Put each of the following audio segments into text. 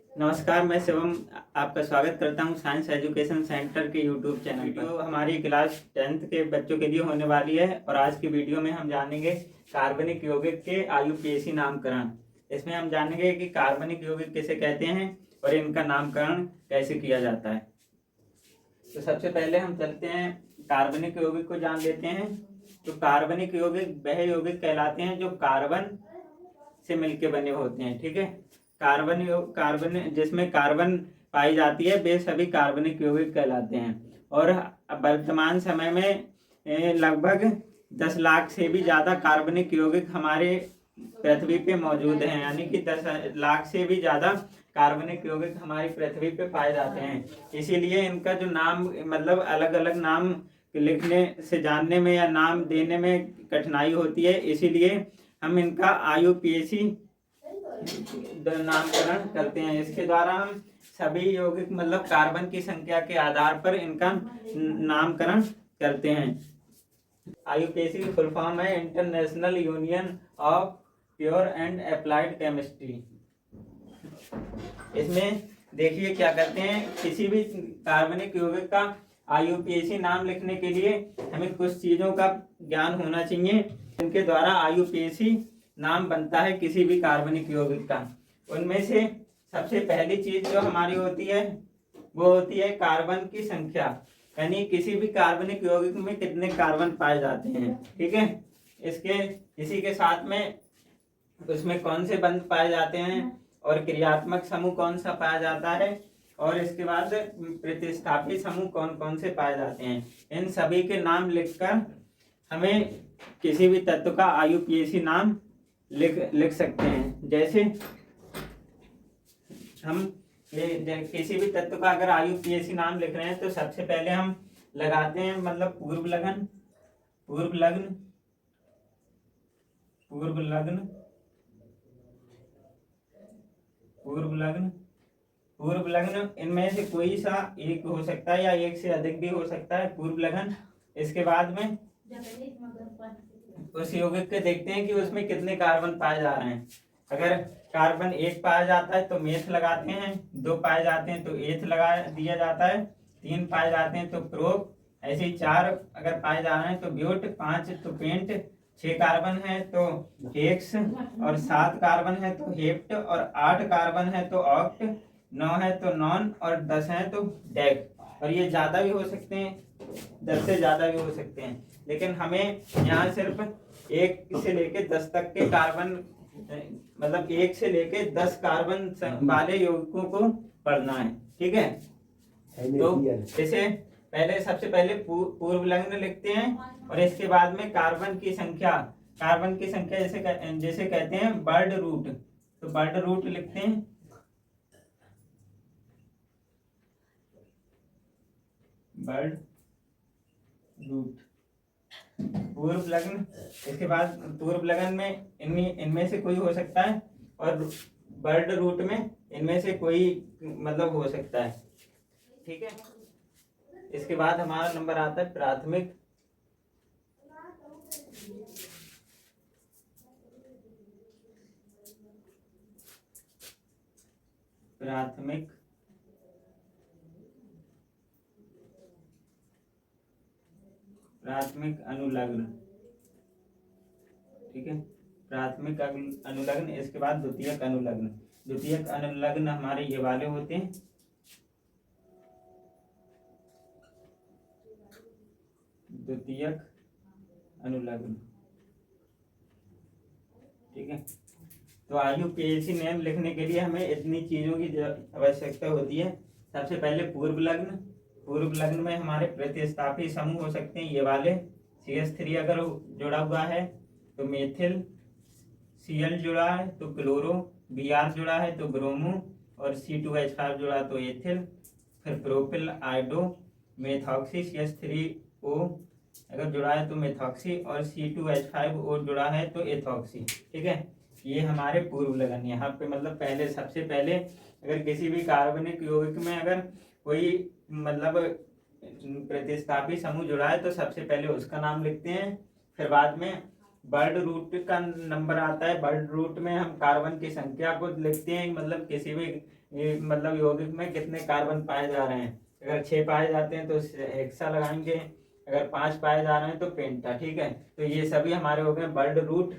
नमस्कार, मैं शिवम आपका स्वागत करता हूं साइंस एजुकेशन सेंटर के यूट्यूब चैनल पर। तो हमारी क्लास 10th के बच्चों के लिए होने वाली है और आज की वीडियो में हम जानेंगे कार्बनिक यौगिक के आयुपीएसी नामकरण। इसमें हम जानेंगे कि कार्बनिक यौगिक किसे कहते हैं और इनका नामकरण कैसे किया जाता है। तो सबसे पहले हम चलते हैं कार्बनिक यौगिक को जान लेते हैं। तो कार्बनिक यौगिक वह यौगिक कहलाते हैं जो कार्बन से मिलके बने होते हैं। ठीक है, कार्बन जिसमें कार्बन पाई जाती है वे सभी कार्बनिक यौगिक कहलाते हैं। और वर्तमान समय में लगभग 10 लाख से भी ज़्यादा कार्बनिक यौगिक हमारे पृथ्वी पे मौजूद हैं, यानी कि 10 लाख से भी ज़्यादा कार्बनिक यौगिक हमारी पृथ्वी पे पाए जाते हैं। इसीलिए इनका जो नाम मतलब अलग अलग नाम लिखने से जानने में या नाम देने में कठिनाई होती है, इसीलिए हम इनका आयुपीएसी नामकरण करते हैं। इसके द्वारा हम सभी यौगिक मतलब कार्बन की संख्या के आधार पर इनका नामकरण करते हैं। आयुपीएसी की फुल फॉर्म है international union of pure and applied chemistry. इसमें देखिए क्या करते हैं, किसी भी कार्बनिक यौगिक का आयुपीएसी नाम लिखने के लिए हमें कुछ चीजों का ज्ञान होना चाहिए। इनके द्वारा आयुपीएसी नाम बनता है किसी भी कार्बनिक यौगिक का। उनमें से सबसे पहली चीज जो हमारी होती है वो होती है कार्बन की संख्या, यानी किसी भी कार्बनिक यौगिक में कितने कार्बन पाए जाते हैं। ठीक है, इसी के साथ में उसमें कौन से बंध पाए जाते हैं और क्रियात्मक समूह कौन सा पाया जाता है, और इसके बाद प्रतिस्थापी समूह कौन कौन से पाए जाते हैं। इन सभी के नाम लिखकर हमें किसी भी तत्व का आयुपीएसी नाम लिख सकते हैं। जैसे हम किसी भी तत्व का अगर आयुपीएसी नाम लिख रहे हैं तो सबसे पहले हम लगाते हैं मतलब पूर्व लग्न, पूर्व लग्न, पूर्व लग्न, पूर्व लग्न, पूर्व लग्न। इनमें से कोई सा एक हो सकता है या एक से अधिक भी हो सकता है पूर्व लग्न। इसके बाद में उस यौगिक के देखते हैं कि उसमें कितने कार्बन पाए जा रहे हैं। अगर कार्बन 1 पाया जाता है तो मेथ लगाते हैं, 2 पाए जाते हैं तो एथ लगा दिया जाता है, 3 पाए जाते हैं तो प्रोप, ऐसे ही 4 अगर पाए जा रहे हैं तो ब्यूट, 5 तो पेंट, 6 कार्बन है तो हेक्स, और 7 कार्बन है तो हेप्ट, और 8 कार्बन है तो ऑक्ट, 9 है तो नॉन, और 10 है तो डेक। और ये ज्यादा भी हो सकते हैं, 10 से ज्यादा भी हो सकते हैं, लेकिन हमें यहाँ सिर्फ 1 से लेके 10 तक के कार्बन मतलब 1 से लेके 10 कार्बन वाले यौगिकों को पढ़ना है। ठीक है, तो इसे सबसे पहले पूर्व लग्न लिखते हैं और इसके बाद में कार्बन की संख्या जैसे कहते हैं बर्ड रूट, तो बर्ड रूट लिखते हैं। बर्ड रूट पूर्व लग्न। इसके बाद पूर्व लग्न में इनमें से कोई हो सकता है, और बर्ड रूट में इनमें से कोई मतलब हो सकता है। ठीक है, इसके बाद हमारा नंबर आता है प्राथमिक। प्राथमिक प्राथमिक अनुलग्न। ठीक है, प्राथमिक अनुलग्न। इसके बाद द्वितीयक अनुलग्न। द्वितीयक अनुलग्न हमारे ये वाले होते हैं। द्वितीयक अनुलग्न। ठीक है, तो आयुपीएसी नेम लिखने के लिए हमें इतनी चीजों की आवश्यकता होती है। सबसे पहले पूर्व लग्न। पूर्व लग्न में हमारे प्रतिस्थापी समूह हो सकते हैं ये वाले। CH3 अगर जुड़ा हुआ है तो मेथिल, Cl जुड़ा है तो क्लोरो, Br जुड़ा है तो ब्रोमो, और C2H5 जुड़ा तो एथिल, फिर प्रोपिल, आयोडो, मेथॉक्सी, CH3O अगर जुड़ा है तो मेथॉक्सी, और C2H5O जुड़ा है तो एथॉक्सी। ठीक है, ये हमारे पूर्व लग्न। यहाँ पे मतलब सबसे पहले अगर किसी भी कार्बनिक यौगिक में अगर कोई मतलब प्रतिस्थापी समूह जुड़ा है तो सबसे पहले उसका नाम लिखते हैं, फिर बाद में बर्ड रूट का नंबर आता है। बर्ड रूट में हम कार्बन की संख्या को लिखते हैं, मतलब किसी भी मतलब यौगिक में कितने कार्बन पाए जा रहे हैं। अगर 6 पाए जाते हैं तो हेक्सा लगाएंगे, अगर 5 पाए जा रहे हैं तो पेंटा। ठीक है, तो ये सभी हमारे हो गए बर्ड रूट।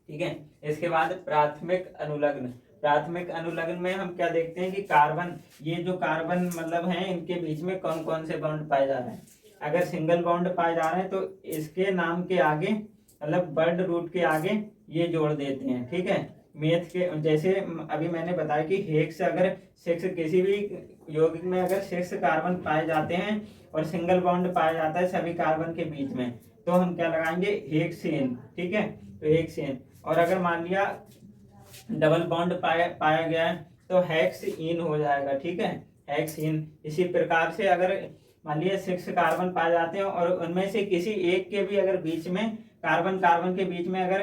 ठीक है, इसके बाद प्राथमिक अनुलग्न। प्राथमिक अनुलग्न में हम क्या देखते हैं कि कार्बन, ये जो कार्बन मतलब हैं इनके बीच में कौन कौन से बॉन्ड पाए जा रहे हैं। अगर सिंगल बॉन्ड पाए जा रहे हैं तो इसके नाम के आगे मतलब बर्ड रूट के आगे ये जोड़ देते हैं। ठीक है, मेथ के जैसे अभी मैंने बताया कि हेक्स, अगर 6 किसी भी यौगिक में अगर 6 कार्बन पाए जाते हैं और सिंगल बॉन्ड पाया जाता है सभी कार्बन के बीच में, तो हम क्या लगाएंगे, हेक्सेन। ठीक है, तो हेक्सेन। और अगर मान लिया डबल बॉन्ड पाया गया है तो हेक्स इन हो जाएगा। ठीक है, हेक्स इन। इसी प्रकार से अगर मान लिया 6 कार्बन पाए जाते हैं और उनमें से किसी एक के भी अगर बीच में कार्बन कार्बन के बीच में अगर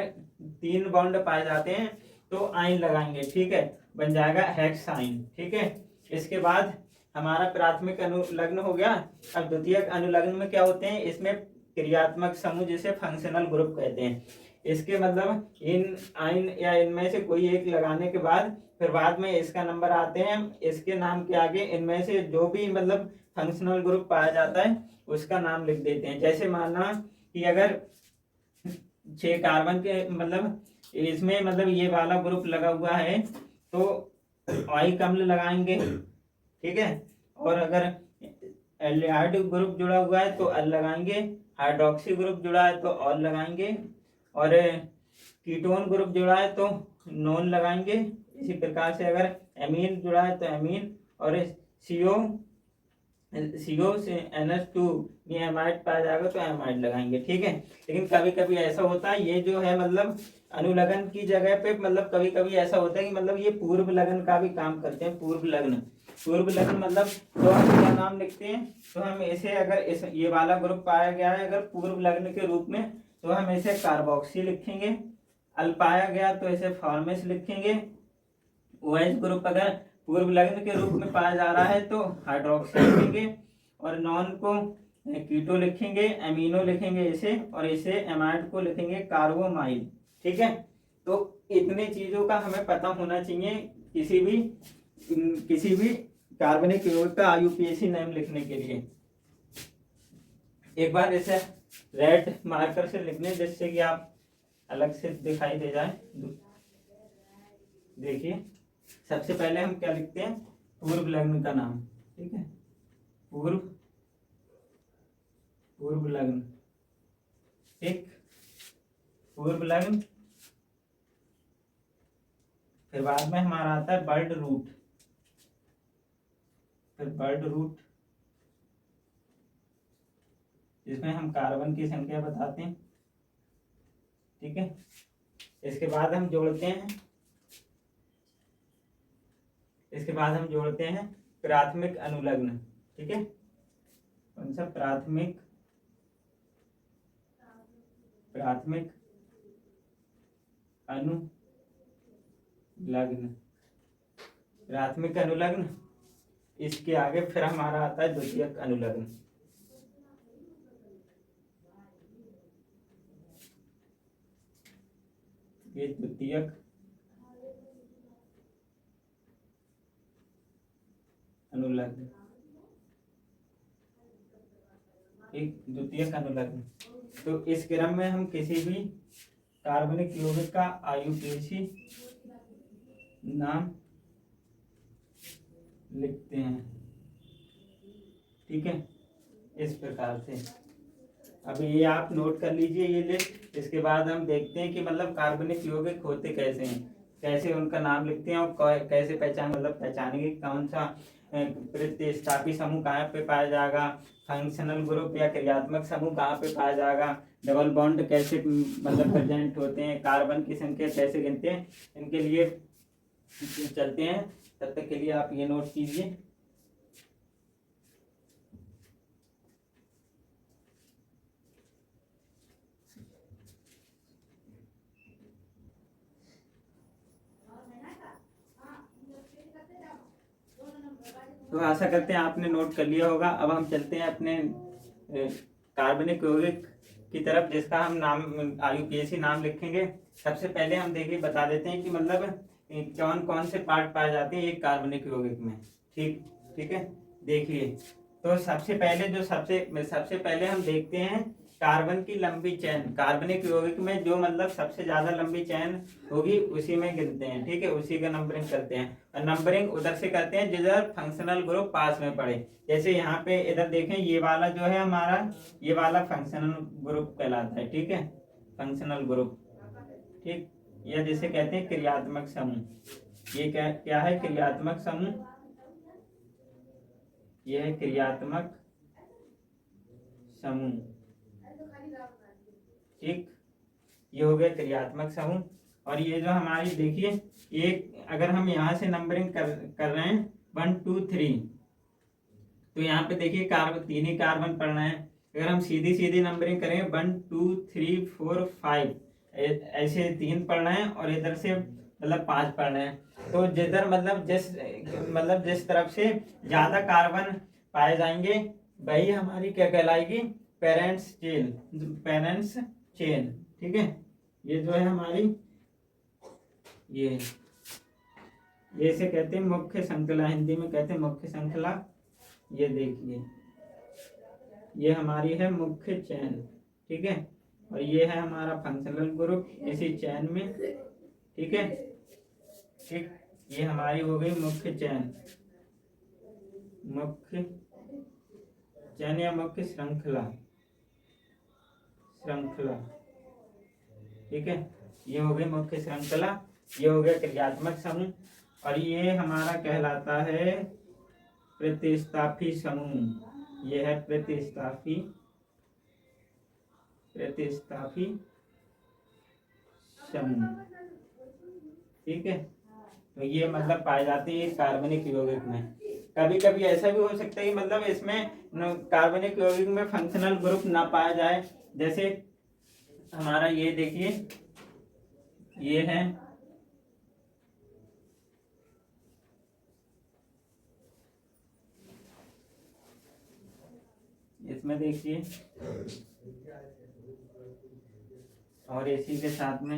3 बॉन्ड पाए जाते हैं तो आइन लगाएंगे। ठीक है, बन जाएगा हेक्साइन। ठीक है, इसके बाद हमारा प्राथमिक अनुलग्न हो गया। अब द्वितीयक अनुलग्न में क्या होते हैं, इसमें क्रियात्मक समूह जिसे फंक्शनल ग्रुप कहते हैं। इसके मतलब इन आइन या इनमें से कोई एक लगाने के बाद फिर बाद में इसका नंबर आते हैं, इसके नाम के आगे इनमें से जो भी मतलब फंक्शनल ग्रुप पाया जाता है उसका नाम लिख देते हैं। जैसे माना कि अगर 6 कार्बन के मतलब इसमें मतलब ये वाला ग्रुप लगा हुआ है तो ऑइक अम्ल लगाएंगे। ठीक है, और अगर एल्डिहाइड ग्रुप जुड़ा हुआ है तो अल लगाएंगे, हाइड्रोक्सी ग्रुप जुड़ा है तो ऑल लगाएंगे, और कीटोन ग्रुप जुड़ा है तो नॉन लगाएंगे। इसी प्रकार से अगर एमीन जुड़ा है तो एमीन, और CO से NH2 एमाइड पाया जाएगा तो एमाइड लगाएंगे। ठीक है, लेकिन कभी कभी ऐसा होता है ये जो है मतलब अनुलग्न की जगह पे मतलब कभी कभी ऐसा होता है कि मतलब ये पूर्व लगन का भी काम करते हैं। पूर्व लग्न, पूर्व लग्न मतलब तो हम क्या नाम लिखते हैं, तो हम इसे अगर इस ये वाला ग्रुप पाया गया है अगर पूर्व लग्न के रूप में तो हम इसे कार्बोक्सी लिखेंगे। अल पाया गया तो इसे फॉर्मिस लिखेंगे। OH ग्रुप अगर पूर्व लग्न के रूप में पाया जा रहा है तो हाइड्रोक्सी लिखेंगे, और नॉन को कीटो लिखेंगे, एमिनो लिखेंगे इसे, और इसे एमाइड को लिखेंगे कार्बोमाइल। ठीक है, तो इतने चीजों का हमें पता होना चाहिए किसी भी कार्बनिक यौगिक का IUPAC नाम लिखने के लिए। एक बार इसे रेड मार्कर से लिखने जिससे कि आप अलग से दिखाई दे जाए। देखिए, सबसे पहले हम क्या लिखते हैं, पूर्व लग्न का नाम। ठीक है, पूर्व लग्न। ठीक, पूर्व लग्न। फिर बाद में हमारा आता है बर्ड रूट। फिर बर्ड रूट जिसमें हम कार्बन की संख्या बताते हैं। ठीक है, इसके बाद हम जोड़ते हैं प्राथमिक अनुलग्न। ठीक है, कौन सा, प्राथमिक अनुलग्न। प्राथमिक अनुलग्न, इसके आगे फिर हमारा आता है द्वितीयक अनुलग्न। ये द्वितीयक अनुलग्न। एक द्वितीयक अनुलग्न, तो इस क्रम में हम किसी भी कार्बनिक यौगिक का IUPAC नाम लिखते हैं। ठीक है, इस प्रकार से। अब ये आप नोट कर लीजिए ये लिस्ट। इसके बाद हम देखते हैं कि मतलब कार्बनिक यौगिक होते कैसे हैं, कैसे उनका नाम लिखते हैं और कैसे पहचानेंगे कौन सा प्रतिस्थापी समूह कहाँ पे पाया जाएगा, फंक्शनल ग्रुप या क्रियात्मक समूह कहाँ पे पाया जाएगा, डबल बॉन्ड कैसे मतलब प्रेजेंट होते हैं, कार्बन की संख्या कैसे गिनते हैं। इनके लिए चलते हैं, तब तक के लिए आप ये नोट कीजिए। तो आशा करते हैं आपने नोट कर लिया होगा। अब हम चलते हैं अपने कार्बनिक यौगिक की तरफ, जिसका हम नाम IUPAC नाम लिखेंगे। सबसे पहले हम देखिए बता देते हैं कि मतलब कौन कौन से पार्ट पाए जाते हैं एक कार्बनिक यौगिक में। ठीक ठीक है, देखिए तो सबसे पहले हम देखते हैं कार्बन की लंबी चेन। कार्बनिक यौगिक में जो मतलब सबसे ज्यादा लंबी चेन होगी उसी में गिनते हैं। ठीक है, उसी का नंबरिंग करते हैं, और नंबरिंग उधर से करते हैं जिधर फंक्शनल ग्रुप पास में पड़े। जैसे यहाँ पे इधर देखें, ये वाला जो है हमारा, ये वाला फंक्शनल ग्रुप कहलाता है। ठीक है, फंक्शनल ग्रुप। ठीक, या जिसे कहते हैं क्रियात्मक समूह। ये क्या क्या है? क्रियात्मक समूह। यह है क्रियात्मक समूह। ठीक, ये हो गया क्रियात्मक समूह। और ये जो हमारी देखिए, एक अगर हम यहाँ से नंबरिंग कर रहे हैं 1 2 3, तो यहाँ पे देखिए कार्बन 3 ही कार्बन पढ़ना है। अगर हम सीधी सीधी नंबरिंग करें 1 2 3 4 5, ऐसे 3 पढ़ना है, और इधर से मतलब 5 पढ़ना है। तो जिधर मतलब जिस तरफ से ज्यादा कार्बन पाए जाएंगे वही हमारी क्या कहलाएगी? Parents chain. Parents chain. ठीक है, ये जो है हमारी, ये इसे कहते हैं मुख्य श्रृंखला, हिंदी में कहते हैं मुख्य श्रृंखला। ये देखिए, ये हमारी है मुख्य चैन। ठीक है, और ये है हमारा फंक्शनल ग्रुप इसी चैन में। ठीक है, ठीक, ये हमारी हो गई मुख्य चैन, मुख्य चैन या मुख्य श्रृंखला। ठीक है, ये हो गई मुख्य श्रृंखला, ये हो गया क्रियात्मक समूह, और ये हमारा कहलाता है प्रतिस्थापी समूह। ये है प्रतिस्थापी समूह। ठीक है, तो ये मतलब पाए जाते हैं कार्बनिक यौगिक में। कभी कभी ऐसा भी हो सकता है कि मतलब इसमें कार्बनिक यौगिक में फंक्शनल ग्रुप ना पाया जाए। जैसे हमारा ये देखिए, ये है इसमें देखिए, और इसी के साथ में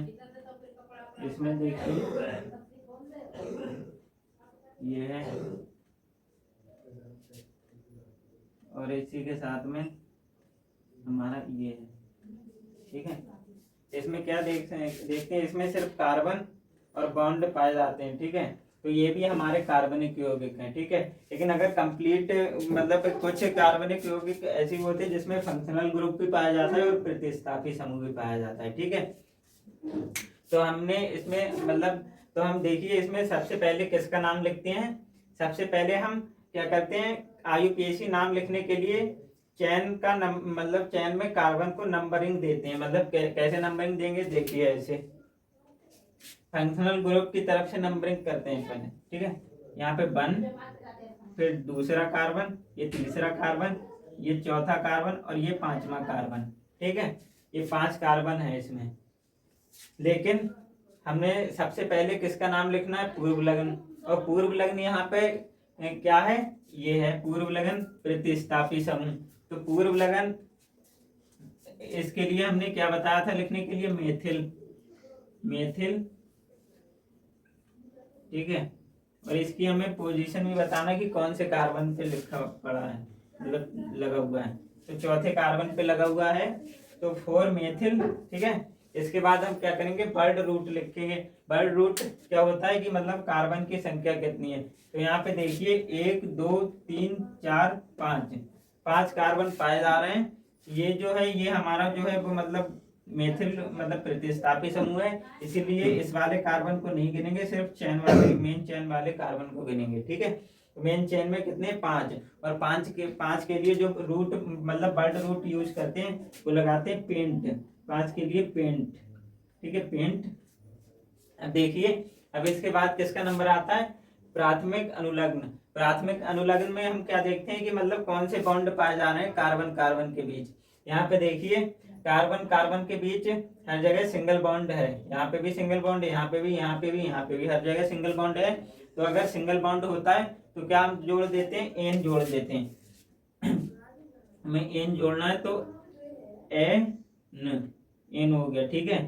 इसमें देखिए ये है, और इसी के साथ में हमारा ये है। ठीक है, इसमें क्या देखते हैं, इसमें सिर्फ कार्बन और बॉन्ड पाए जाते हैं। ठीक है, तो ये भी हमारे कार्बनिक यौगिक हैं। ठीक है, लेकिन अगर कंप्लीट मतलब कुछ कार्बनिक यौगिक ऐसे होते हैं जिसमें फंक्शनल ग्रुप भी पाया जाता है और प्रतिस्थापी समूह भी पाया जाता है। ठीक है, तो हमने इसमें मतलब, तो हम देखिए इसमें सबसे पहले किसका नाम लिखते हैं। सबसे पहले हम क्या करते हैं, IUPAC नाम लिखने के लिए चैन का मतलब चैन में कार्बन को नंबरिंग देते हैं। मतलब कैसे नंबरिंग देंगे, देखिए ऐसे फंक्शनल ग्रुप की तरफ से नंबरिंग करते हैं पहले। ठीक है, यहाँ पे 1, फिर दूसरा कार्बन, ये तीसरा कार्बन, ये चौथा कार्बन, और ये 5वां कार्बन। ठीक है, ये 5 कार्बन है इसमें। लेकिन हमने सबसे पहले किसका नाम लिखना है? पूर्व लग्न। और पूर्व लग्न यहाँ पे क्या है? ये है पूर्व लग्न प्रतिस्थापी समूह। तो पूर्व लग्न, इसके लिए हमने क्या बताया था लिखने के लिए? मेथिल। ठीक है, और इसकी हमें पोजीशन भी बताना कि कौन से कार्बन पे लिखा पड़ा है, मतलब लगा हुआ है। तो चौथे कार्बन पे लगा हुआ है, तो 4 मेथिल। ठीक है, इसके बाद हम क्या करेंगे? बर्ड रूट लिखेंगे। बर्ड रूट क्या होता है कि मतलब कार्बन की संख्या कितनी है। तो यहाँ पे देखिए 1 2 3 4 5 कार्बन पाए जा रहे हैं। ये जो है, ये हमारा जो है वो मतलब मेथिल मतलब प्रतिस्थापी समूह है, इसीलिए इस वाले कार्बन को नहीं गिनेंगे, सिर्फ चैन वाले, मेन चैन वाले कार्बन को गिनेंगे। ठीक है, तो मेन चैन में कितने? 5, और 5 के लिए जो रूट मतलब बर्ड रूट यूज करते हैं वो लगाते हैं पेंट। 5 के लिए पेंट। ठीक है, पेंट। अब देखिए, अब इसके बाद किसका नंबर आता है? प्राथमिक अनुलग्न। प्राथमिक अनुलग्न में हम क्या देखते हैं कि मतलब कौन से बॉन्ड पाए जा रहे हैं कार्बन कार्बन के बीच। यहाँ पे देखिए कार्बन कार्बन के बीच हर जगह सिंगल बॉन्ड है। यहाँ पे भी सिंगल बॉन्ड है, यहाँ पे भी, यहाँ पे भी, यहाँ पे भी, हर जगह सिंगल बॉन्ड है। तो अगर सिंगल बॉन्ड होता है तो क्या हम जोड़ देते हैं? एन जोड़ देते हैं। हमें एन जोड़ना है, तो ए एन हो गया, ठीक है।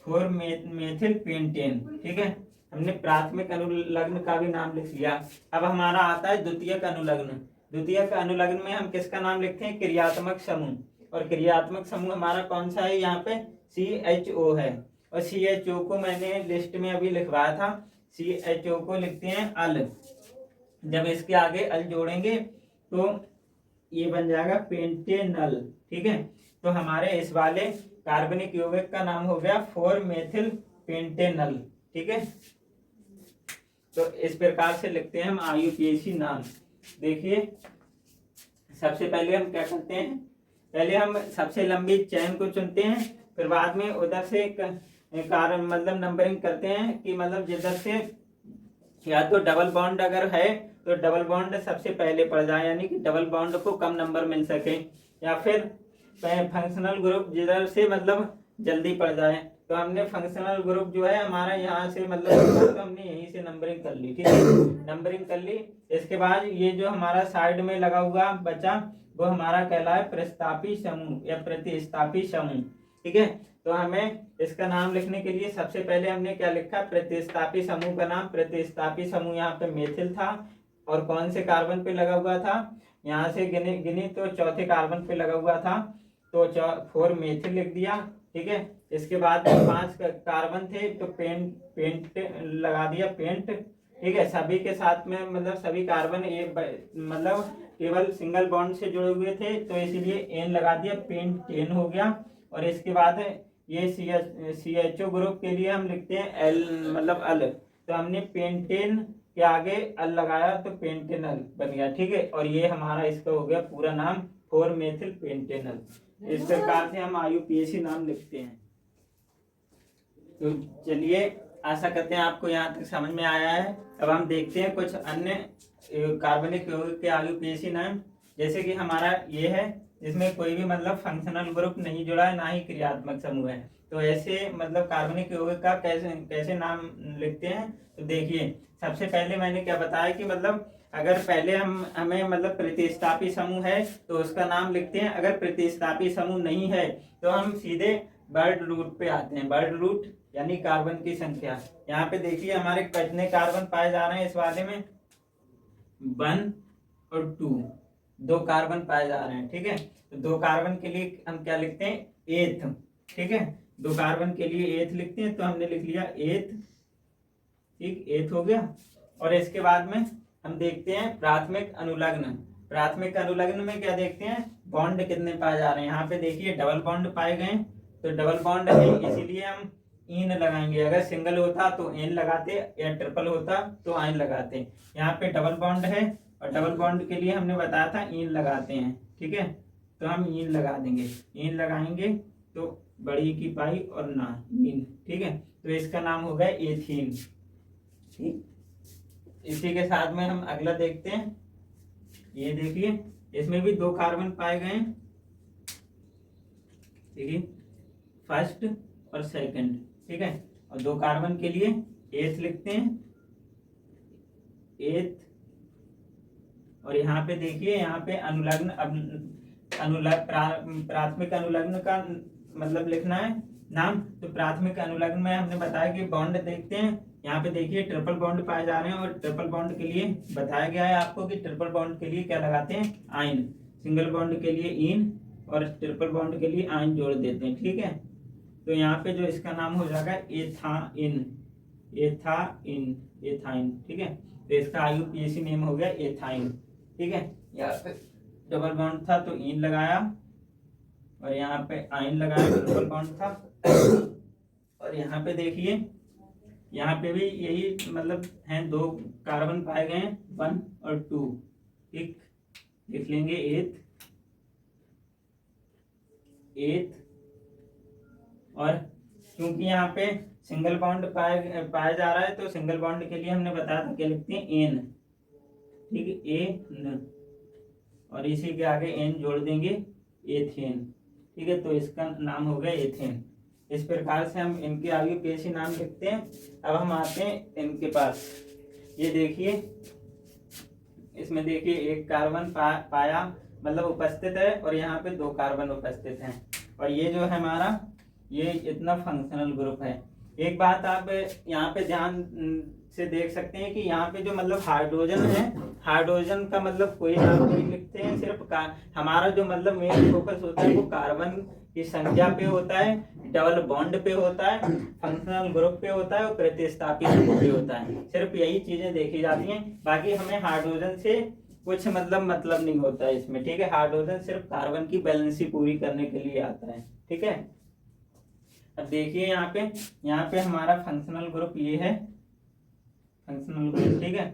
4 मेथिल पेंटेन, ठीक है। हमने प्राथमिक अनुलग्न का भी नाम लिख लिया। अब हमारा आता है द्वितीयक अनुलग्न। द्वितीयक अनुलग्न में हम किसका नाम लिखते हैं? क्रियात्मक समूह। और क्रियात्मक समूह हमारा कौन सा है? यहाँ पे CHO है। और CHO को मैंने लिस्ट में अभी लिखवाया था। CHO को लिखते हैं अल। जब इसके आगे अल जोड़ेंगे तो ये बन जाएगा पेंटेनल, ठीक है। तो हमारे इस वाले कार्बनिक यौगिक का नाम हो गया 4 मेथिल पेंटेनल, ठीक है। तो इस प्रकार से लिखते हैं हम IUPAC नाम। देखिए, सबसे पहले हम क्या करते हैं? पहले हम सबसे लंबी चेन को चुनते हैं, फिर बाद में उधर से कारण मतलब नंबरिंग करते हैं कि मतलब जिधर से या तो डबल बॉन्ड अगर है तो डबल बॉन्ड सबसे पहले पड़ जाए, यानी कि डबल बॉन्ड को कम नंबर मिल सके, या फिर फंक्शनल ग्रुप जिधर से मतलब जल्दी पड़ जाए। तो हमने फंक्शनल ग्रुप जो है हमारा यहाँ से मतलब तो हमने यहीं से नंबरिंग कर ली, ठीक है। नंबरिंग कर ली। इसके बाद ये जो हमारा साइड में लगा हुआ बचा वो हमारा कहलाए प्रस्तापी समूह या प्रतिस्थापी समूह, ठीक है। तो हमें इसका नाम लिखने के लिए सबसे पहले हमने क्या लिखा? प्रतिस्थापी समूह का नाम। प्रतिस्थापी समूह यहाँ पे मेथिल था और कौन से कार्बन पे लगा हुआ था? यहाँ से गिनी तो चौथे कार्बन पे लगा हुआ था, तो 4 मेथिल लिख दिया, ठीक है। इसके बाद 5 कार्बन थे तो पेंट लगा दिया, पेंट, ठीक है। सभी के साथ में मतलब सभी कार्बन मतलब केवल सिंगल बॉन्ड से जुड़े हुए थे तो इसीलिए एन लगा दिया, पेंटेन हो गया। और इसके बाद ये CHO ग्रुप के लिए हम लिखते हैं एल मतलब अल। तो हमने पेंटेन के आगे अल लगाया तो पेंटेनल बन गया, ठीक है। और ये हमारा इसका हो गया पूरा नाम 4 मेथिल पेंटेनल। इस प्रकार से हम IUPAC नाम लिखते हैं। तो चलिए, आशा करते हैं आपको यहाँ तक समझ में आया है। अब हम देखते हैं कुछ अन्य कार्बनिक यौगिक के IUPAC नाम। जैसे कि हमारा ये है जिसमें कोई भी मतलब फंक्शनल ग्रुप नहीं जुड़ा है, ना ही क्रियात्मक समूह है। तो ऐसे मतलब कार्बनिक यौगिक का कैसे नाम लिखते हैं? तो देखिए, सबसे पहले मैंने क्या बताया कि मतलब अगर पहले हमें मतलब प्रतिस्थापी समूह है तो उसका नाम लिखते हैं। अगर प्रतिस्थापी समूह नहीं है तो हम सीधे बर्ड रूट पे आते हैं। बर्ड रूट यानी कार्बन की संख्या। यहाँ पे देखिए हमारे कितने कार्बन पाए जा रहे हैं इस वाले में? 1 और 2, 2 कार्बन पाए जा रहे हैं, ठीक है। तो 2 कार्बन के लिए हम क्या लिखते हैं? एथ, ठीक है। 2 कार्बन के लिए एथ लिखते हैं, तो हमने लिख लिया एथ, ठीक, एथ हो गया। और इसके बाद में हम देखते हैं प्राथमिक अनुलग्न। प्राथमिक अनुलग्न में क्या देखते हैं? बॉन्ड कितने पाए जा रहे हैं। यहाँ पे देखिए डबल बॉन्ड पाए गए, तो डबल बॉन्ड है इसीलिए हम इन लगाएंगे। अगर सिंगल होता तो एन लगाते, या ट्रिपल होता तो आइन लगाते। यहाँ पे डबल बॉन्ड है और डबल बॉन्ड के लिए हमने बताया था इन लगाते हैं, ठीक है। तो हम इन लगा देंगे, इन लगाएंगे तो बड़ी की पाई और ना इन, ठीक है। तो इसका नाम हो गया एथीन, ठीक। इसी के साथ में हम अगला देखते हैं। ये देखिए, इसमें भी 2 कार्बन पाए गए हैं, देखिए, फर्स्ट और सेकंड, ठीक है। और 2 कार्बन के लिए एथ लिखते हैं, एथ। और यहाँ पे देखिए, यहाँ पे प्राथमिक अनुलग्न का मतलब लिखना है नाम। तो प्राथमिक अनुलग्न में हमने बताया कि बॉन्ड देखते हैं। यहाँ पे देखिए ट्रिपल बॉन्ड पाए जा रहे हैं और ट्रिपल बॉन्ड के लिए बताया गया है आपको कि ट्रिपल बॉन्ड के लिए क्या लगाते हैं? आइन। सिंगल बॉन्ड के लिए इन और ट्रिपल बॉन्ड के लिए आइन जोड़ देते हैं, ठीक है। तो यहाँ पे जो इसका नाम हो जाएगा एथाइन, एथाइन, एथाइन, ठीक है। तो इसका IUPAC नेम हो गया एथाइन, ठीक है। यहाँ पे डबल बॉन्ड था तो इन लगाया और यहाँ पे आइन लगाया, ट्रिपल बॉन्ड था। और यहाँ पे देखिए, यहाँ पे भी यही मतलब हैं, 2 कार्बन पाए गए हैं, 1 और 2, ठीक। लिख लेंगे एथ, एथ। और क्योंकि यहाँ पे सिंगल बॉन्ड पाया जा रहा है तो सिंगल बॉन्ड के लिए हमने बताया था क्या लिखते हैं? एन, ठीक है, एन। और इसी के आगे एन जोड़ देंगे, एथेन, ठीक है। तो इसका नाम हो गया एथेन। इस प्रकार से हम इनके IUPAC नाम लिखते हैं। अब हम आते हैं इनके पास। ये देखिए, इसमें देखिए 1 कार्बन पाया मतलब उपस्थित है और यहाँ पे 2 कार्बन उपस्थित हैं। और ये जो है हमारा ये इतना फंक्शनल ग्रुप है। एक बात आप यहाँ पे ध्यान से देख सकते हैं कि यहाँ पे जो मतलब हाइड्रोजन है, हाइड्रोजन का मतलब कोई नाम नहीं लिखते हैं, सिर्फ हमारा जो मतलब मेन फोकस होता है वो कार्बन की संख्या पे होता है, डबल बॉन्ड पे होता है, फंक्शनल ग्रुप पे होता है और प्रतिस्थापित पे होता है। सिर्फ यही चीजें देखी जाती हैं, बाकी हमें हाइड्रोजन से कुछ मतलब नहीं होता है इसमें, ठीक है। हाइड्रोजन सिर्फ कार्बन की बैलेंसी पूरी करने के लिए आता है, ठीक है। अब देखिए यहाँ पे हमारा फंक्शनल ग्रुप ये है, फंक्शनल ग्रुप, ठीक है।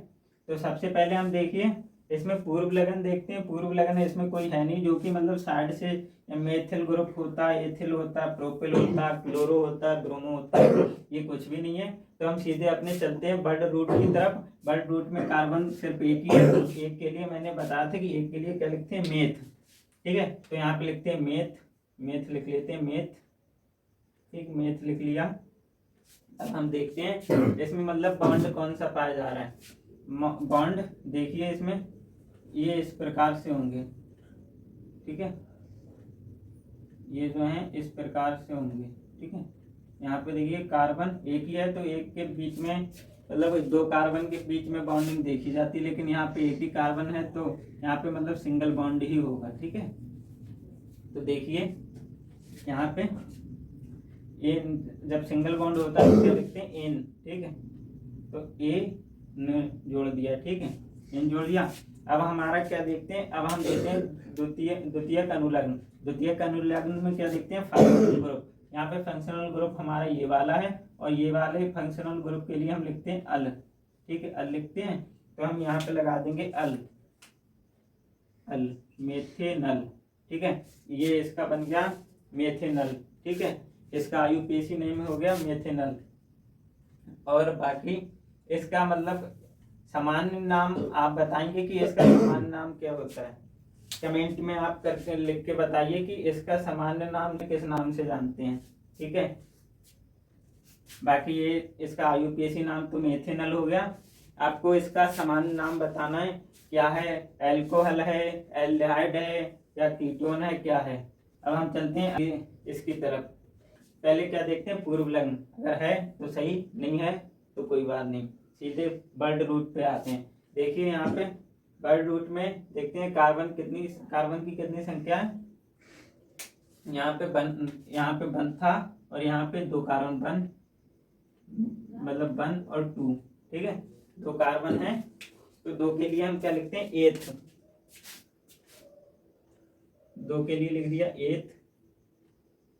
तो सबसे पहले हम देखिए इसमें पूर्व लगन देखते हैं। पूर्व लगन इसमें कोई है नहीं, जो कि मतलब साइड से मेथिल ग्रुप होता है, एथिल होता है, प्रोपिल होता है, क्लोरो होता है, ब्रोमो होता है, ये कुछ भी नहीं है। तो हम सीधे अपने चलते हैं बर्ड रूट की तरफ। बर्ड रूट में कार्बन सिर्फ एक ही है, तो एक के लिए मैंने बताया था कि एक के लिए क्या लिखते हैं, मेथ, ठीक है। तो यहाँ पे लिखते हैं मेथ, मेथ लिख लेते हैं, मेथ, ठीक, मेथ लिख लिया। अब हम देखते हैं इसमें मतलब बॉन्ड कौन सा पाया जा रहा है। बॉन्ड देखिए इसमें ये इस प्रकार से होंगे, ठीक है, ये जो है इस प्रकार से होंगे, ठीक है। यहाँ पे देखिए कार्बन एक ही है, तो एक के बीच में मतलब दो कार्बन के बीच में बॉन्डिंग देखी जाती है, लेकिन यहाँ पे एक ही कार्बन है तो यहाँ पे मतलब सिंगल बॉन्ड ही होगा, ठीक है। तो देखिए यहाँ पे एन, जब सिंगल बॉन्ड होता है तो क्या लिखते हैं, एन, ठीक है। तो ए ने जोड़ दिया, ठीक है, एन जोड़ दिया। अब हमारा क्या देखते हैं, अब हम देखते हैं द्वितीयक अनुलग्न। द्वितीयक अनुलग्न में क्या देखते हैं, फंक्शनल ग्रुप। यहाँ पे फंक्शनल ग्रुप हमारा ये वाला है, और ये वाले फंक्शनल ग्रुप के लिए हम लिखते हैं अल, ठीक है, अल लिखते हैं। तो हम यहाँ पे लगा देंगे अल, अल मेथेनल, ठीक है। ये इसका बन गया मेथेनल, ठीक है। इसका आईयूपीएसी नेम हो गया मेथेनल। और बाकी इसका मतलब सामान्य नाम आप बताएंगे कि इसका सामान्य नाम क्या होता है, कमेंट में आप करके लिख के बताइए कि इसका सामान्य नाम किस नाम से जानते हैं, ठीक है। बाकी ये इसका आईयूपीएसी नाम तो मेथेनल हो गया। आपको इसका सामान्य नाम बताना है, क्या है, एल्कोहल है, एल्डिहाइड है, या कीटोन है, क्या है। अब हम चलते हैं इसकी तरफ। पहले क्या देखते हैं, पूर्व लग्न, अगर है तो सही, नहीं है तो कोई बात नहीं, सीधे बर्ड रूट पे आते हैं। देखिए यहाँ पे बर्ड रूट में देखते हैं कार्बन की कितनी संख्या है। यहाँ पे वन था, और यहाँ पे दो कार्बन, वन मतलब 1 और 2, ठीक है, दो कार्बन है। तो दो के लिए हम क्या लिखते हैं, एथ, दो के लिए लिख दिया एथ,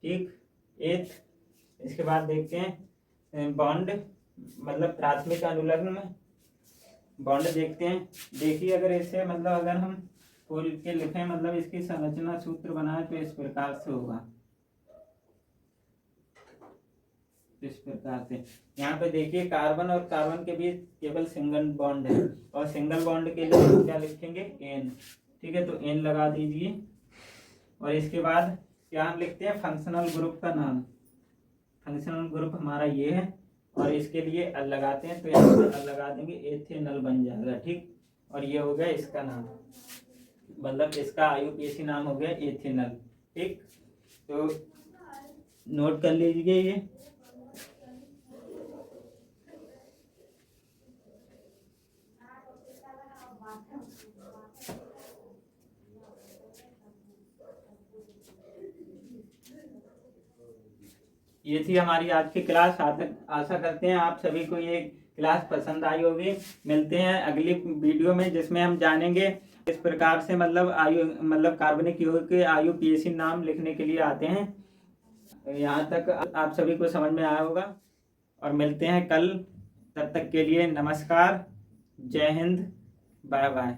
ठीक, एथ। इसके बाद देखते हैं बॉन्ड, मतलब प्राथमिक अनुलग्न में बॉन्ड देखते हैं। देखिए अगर इसे मतलब अगर हम खोल के लिखें, मतलब इसकी संरचना सूत्र बनाए तो इस प्रकार से होगा, इस प्रकार से। यहाँ पे देखिए कार्बन और कार्बन के बीच केवल सिंगल बॉन्ड है, और सिंगल बॉन्ड के लिए हम क्या लिखेंगे, एन, ठीक है। तो एन लगा दीजिए। और इसके बाद क्या हम लिखते हैं, फंक्शनल ग्रुप का नाम। फंक्शनल ग्रुप हमारा ये है, और इसके लिए अल लगाते हैं, तो यहाँ पे अल लगा देंगे, एथेनल बन जाएगा, ठीक। और ये हो गया इसका नाम, मतलब इसका आईयूपीएसी नाम हो गया एथेनल, ठीक। तो नोट कर लीजिए ये थी हमारी आज की क्लास। आशा करते हैं आप सभी को ये क्लास पसंद आई होगी। मिलते हैं अगली वीडियो में, जिसमें हम जानेंगे किस प्रकार से मतलब कार्बनिक यौगिक के आईयूपीएसी नाम लिखने के लिए आते हैं। यहाँ तक आप सभी को समझ में आया होगा, और मिलते हैं कल। तब तक के लिए नमस्कार, जय हिंद, बाय बाय।